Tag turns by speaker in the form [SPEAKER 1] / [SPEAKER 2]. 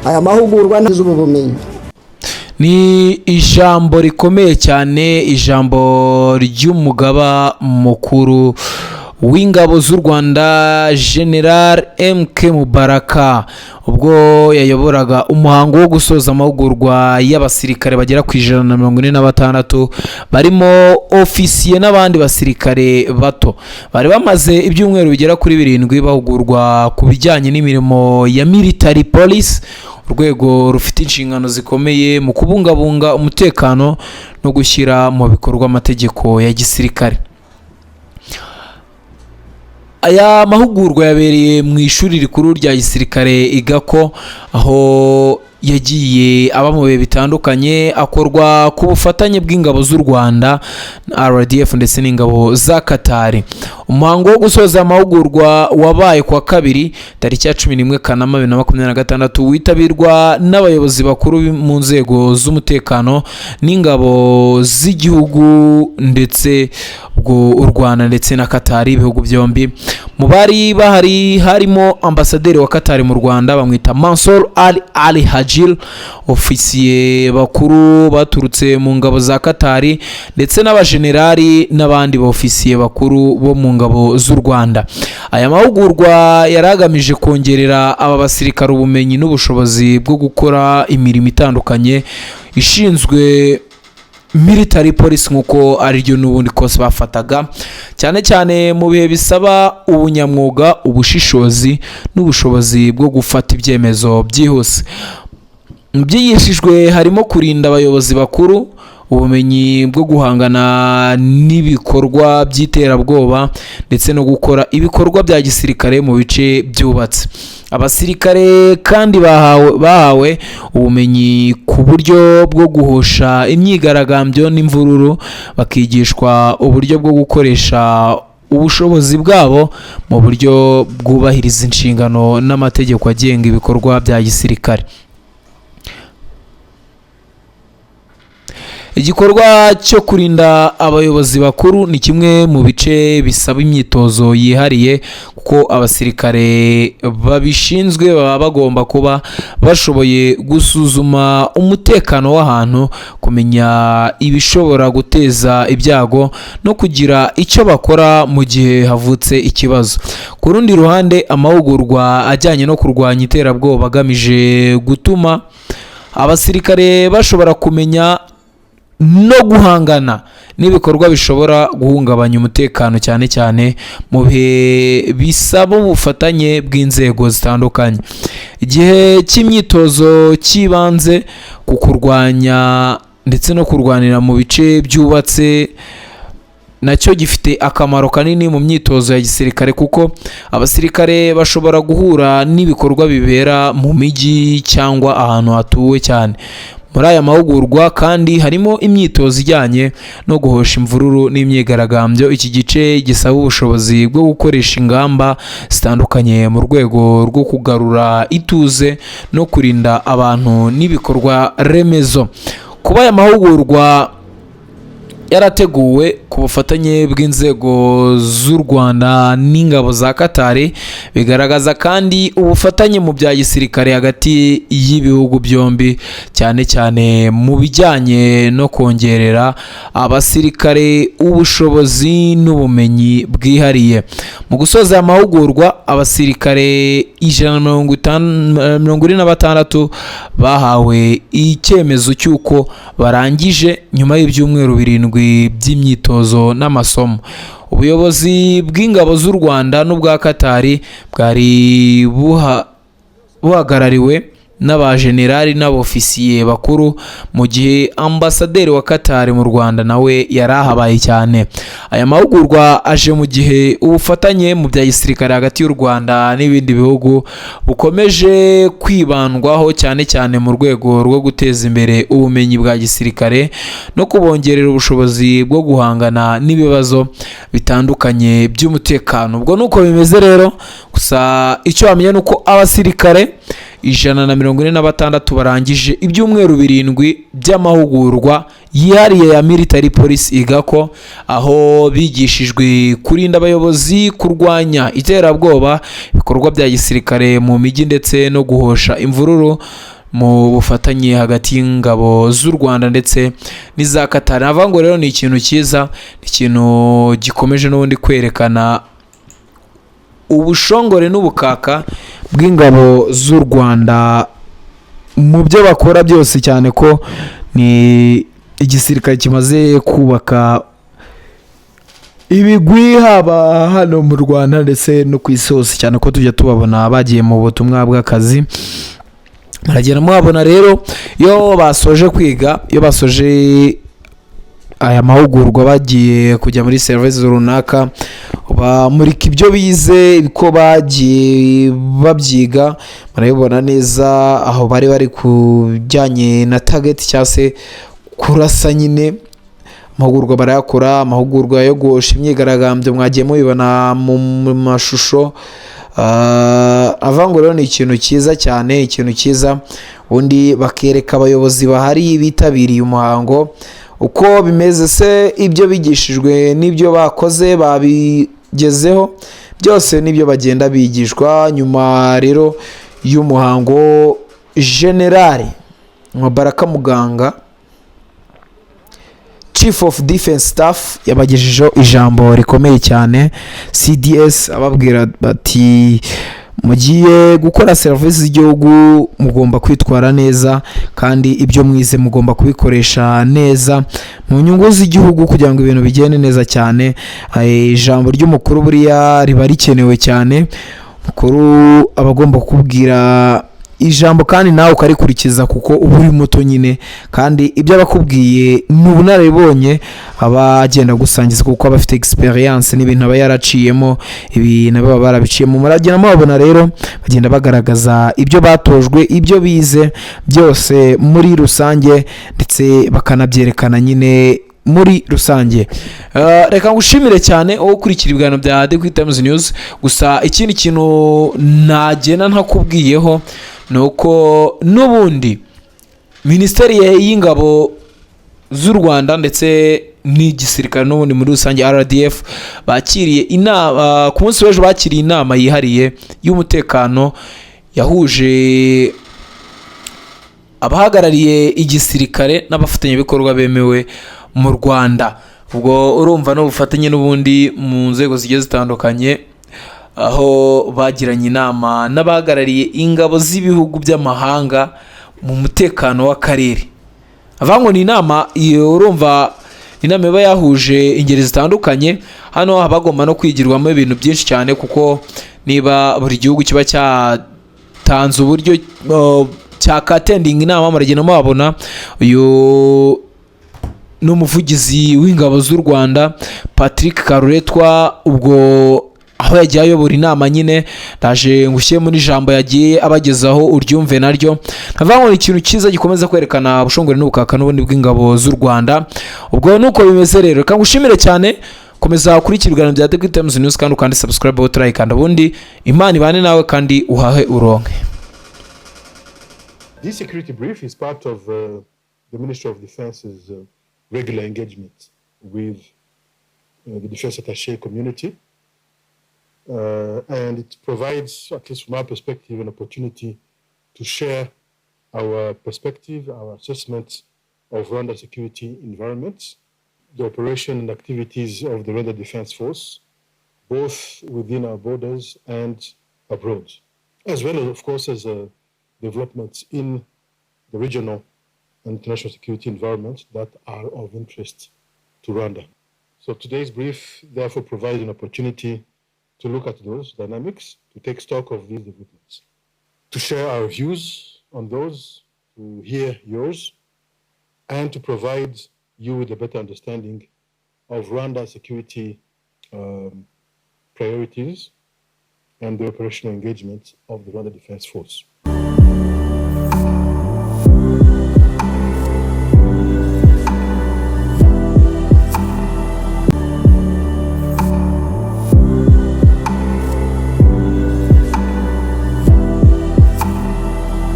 [SPEAKER 1] aya mahugurwa n'ubu bumenyi.
[SPEAKER 2] Ni ijambo rikomeye cyane, ijambo ry'umugaba mukuru w'ingabo z'u Rwanda General MK Mubaraka ubwo yayoboraga umuhango wo gusoza amahugurwa y'abasirikare bagera ku 146 barimo ofisiye n'abandi basirikare bato. Bari bamaze ibyumweru bigera kuri 7 bahugurwa ku bijyanye n'imirimo ya military police, urwego rufite inshingano zikomeye mu kubungabunga umutekano no gushyira mu bikorwa amategeko ya gisirikare. Aya mahugurwa yabereye mu ishuri rikuru rya gisirikare igako, aho yagiye aba mu bihe bitandukanye, akorwa ku bufatanye bw'ingabo z'u Rwanda RDF ndetse n'ingabo za Qatar. Umuhango wo gusoza amahugurwa wabaye kwa kabiri tariki ya 11 Kanama 2026 witabirwa n'abayobozi bakuru mu nzego z'umutekano n'ingabo z'igihugu ndetse ubwo u Rwanda ndetse na Qatar, ibihugu byombi. Mu bari bahari harimo ambasaderi wa Qatar mu Rwanda bamwita Mansour Ali Hajil, ofisiye bakuru baturutse mu ngabo za Qatar ndetse n'abajenerali n'abandi ofisiye bakuru bo mu ngabo z'u Rwanda. Aya mahugurwa yaragamije kongerera aba basirikare ubumenyi n'ubushobozi bwo gukora imirimo itandukanye ishinzwe military police nkuko ariryo n'ubundi kose bafataga, cyane cyane mu bihe bisaba ubunyamwuga, ubushishozi n'ubushobozi bwo gufata ibyemezo byihuse. Byigishijwe harimo kurinda abayobozi bakuru, ubumenyi bwo guhangana n'ibikorwa by'iterabwoba ndetse no gukora ibikorwa bya gisirikare mu bice byubatse. Abasirikare kandi bahawe ubumenyi ku buryo bwo guhosha imyigaragambyo n'imvururu, bakigishwa uburyo bwo gukoresha ubushobozi bwabo mu buryo bwubahiriza inshingano n'amategeko agenga ibikorwa bya gisirikare. Igikorwa cyo kurinda abayobozi bakuru ni kimwe mu bice bisaba imyitozo yihariye, kuko abasirikare babishinzwe baba bagomba kuba bashoboye gusuzuma umutekano w'ahantu, kumenya ibishobora guteza ibyago no kugira icyo bakora mu gihe havutse ikibazo. Ku rundi ruhande, amahugurwa ajyanye no kurwanya iterabwoba agamije gutuma abasirikare bashobora kumenya no guhangana n'ibikorwa bishobora guhungabanya umutekano, cyane cyane mu bihe bisaba ubufatanye bw'inzego zitandukanye. Igihe cy'imyitozo cy'ibanze ku kurwanya ndetse no kurwanira mu bice byubatse nacyo gifite akamaro kanini mu myitozo ya gisirikare, kuko abasirikare bashobora guhura n'ibikorwa bibera mu mijyi cyangwa ahantu hatuwe cyane. Muri aya mahugurwa kandi harimo imyitozo ijyanye no guhosha imvururu n'imyigaragambyo. Iki gice gisaba ubushobozi bwo gukoresha ingamba zitandukanye mu rwego rwo kugarura ituze no kurinda abantu n'ibikorwa remezo. Kuba aya mahugurwa yarateguwe ku bufatanye bw'inzego z'u Rwanda n'ingabo za Qatar, bigaragaza kandi ubufatanye mu bya gisirikare hagati y'ibihugu byombi, cyane cyane mu bijyanye no kongerera abasirikare ubushobozi n'ubumenyi bwihariye. Mu gusoza amahugurwa, abasirikare 146 bahawe icyemezo cy'uko barangije nyuma y'ibyumweru 7 by'imyitozo n'amasomo. Ubuyobozi bw'ingabo z'u Rwanda n'ubwa Qatar bwari buhagarariwe n'abajenerali n'abofisiye bakuru, mu gihe ambasaderi wa Qatar mu Rwanda nawe yarahabaye cyane. Aya mahugurwa aje mu gihe ubufatanye mu bya gisirikare hagati y'u Rwanda n'ibindi bihugu bukomeje kwibandwaho, cyane cyane mu rwego rwo guteza imbere ubumenyi bwa gisirikare no kubongerera ubushobozi bwo guhangana n'ibibazo bitandukanye by'umutekano. Ubwo nuko bimeze rero, gusa icyo wamenya nuko abasirikare 146 barangije ibyumweru 7 by'amahugurwa yihariye ya military police igako, aho bigishijwe kurinda abayobozi, kurwanya iterabwoba, ibikorwa bya gisirikare mu mijyi ndetse no guhosha imvururu mu bufatanye hagati y'ingabo z'u Rwanda ndetse n'iza Qatar. Navuga ngo rero ni ikintu cyiza, ikintu gikomeje n'ubundi kwerekana ubushongore n'ubukaka bw'ingabo z'u Rwanda mu byo bakora byose, cyane ko ni igisirikare kimaze kubaka ibigwi haba hano mu Rwanda ndetse no ku isi hose, cyane ko tujya tubabona bagiye mu butumwa bw'akazi. Muragenda mwabona rero iyo basoje kwiga, iyo basoje aya mahugurwa bagiye kujya muri serivisi runaka, bamurika ibyo bize ko bagiye babyiga. Murabibona neza aho bari kujyanye na target cyangwa se kurasa nyine. Amahugurwa barayakora, amahugurwa yo guhosha imyigaragambyo mwagiye mubibona mu mashusho. Avango rero ni ikintu cyiza cyane, ikintu cyiza. Ubundi bakereka abayobozi bahari bitabiriye umuhango uko bimeze, se ibyo bigishijwe n'ibyo bakoze babigezeho, byose nibyo bagenda bigishwa. Nyuma rero y'umuhango, General Mubaraka Muganga, Chief of Defense Staff, yabagejejeho ijambo rikomeye cyane. CDS ababwira bati mugiye gukora serivisi z'igihugu, mugomba kwitwara neza kandi ibyo mwize mugomba kubikoresha neza mu nyungu z'igihugu kugira ngo ibintu bigende neza cyane. Ijambo ry'umukuru buriya riba rikenewe cyane. Umukuru aba agomba kukubwira ijambo kandi nawe ukarikurikiza kuko uba uri muto nyine, kandi ibyo abakubwiye ni ubunararibonye aba agenda gusangiza kuko aba afite experience n'ibintu aba yaraciyemo, ibintu baba barabiciyemo. Muragenda mubabona rero bagenda bagaragaza ibyo batojwe, ibyo bize byose muri rusange, ndetse bakanabyerekana nyine muri rusange. Reka ngushimire cyane wowe ukurikira ibiganiro bya The Quick Times News. Gusa ikindi kintu nagenda ntakubwiyeho ni uko n'ubundi Minisiteri y'Ingabo z'u Rwanda ndetse n'igisirikare n'ubundi muri rusange RDF bakiriye inama ku munsi w'ejo, bakiriye inama yihariye y'umutekano yahuje abahagarariye igisirikare n'abafatanyabikorwa bemewe mu Rwanda. Ubwo urumva n'ubufatanye n'ubundi mu nzego zigiye zitandukanye, aho bagiranye inama n'abahagarariye ingabo z'ibihugu by'amahanga mu mutekano w'akarere. Avango ni inama iyo urumva inama iba yahuje ingeri zitandukanye. Hano habagomba no kwigirwamo ibintu byinshi cyane, kuko niba buri gihugu kiba cyatanze uburyo cyakatendinga inama, muragenda mubabona uyu n'umuvugizi w'ingabo z'u Rwanda Patrick Karuretwa. Ubwo aho yagiye ayobora inama nyine, ndaje ngushyire muri ijambo yagiye abagezaho uryumve naryo. Navango ni ikintu cyiza gikomeza kwerekana ubushongore n'ubukaka n'ubundi bw'ingabo z'u Rwanda. Ubwo nuko bimeze rero, reka ngushimire cyane. Komeza kurikira ibiganiro bya The Quick Times News kandi ukande subscribe aho turayika, kandi ubundi Imana ibane nawe kandi uhahe uronke.
[SPEAKER 3] This security brief is part of the Ministry of Defense's regular engagement with the Defense Attaché community. And it provides, at least from our perspective, an opportunity to share our perspective, our assessment of Rwanda security environments, the operation and activities of the Rwanda Defense Force, both within our borders and abroad, as well as, of course, as developments in the regional and international security environment that are of interest to Rwanda. So today's brief therefore provides an opportunity to look at those dynamics, to take stock of these developments, to share our views on those, to hear yours, and to provide you with a better understanding of Rwanda's security priorities and the operational engagement of the Rwanda Defense Force.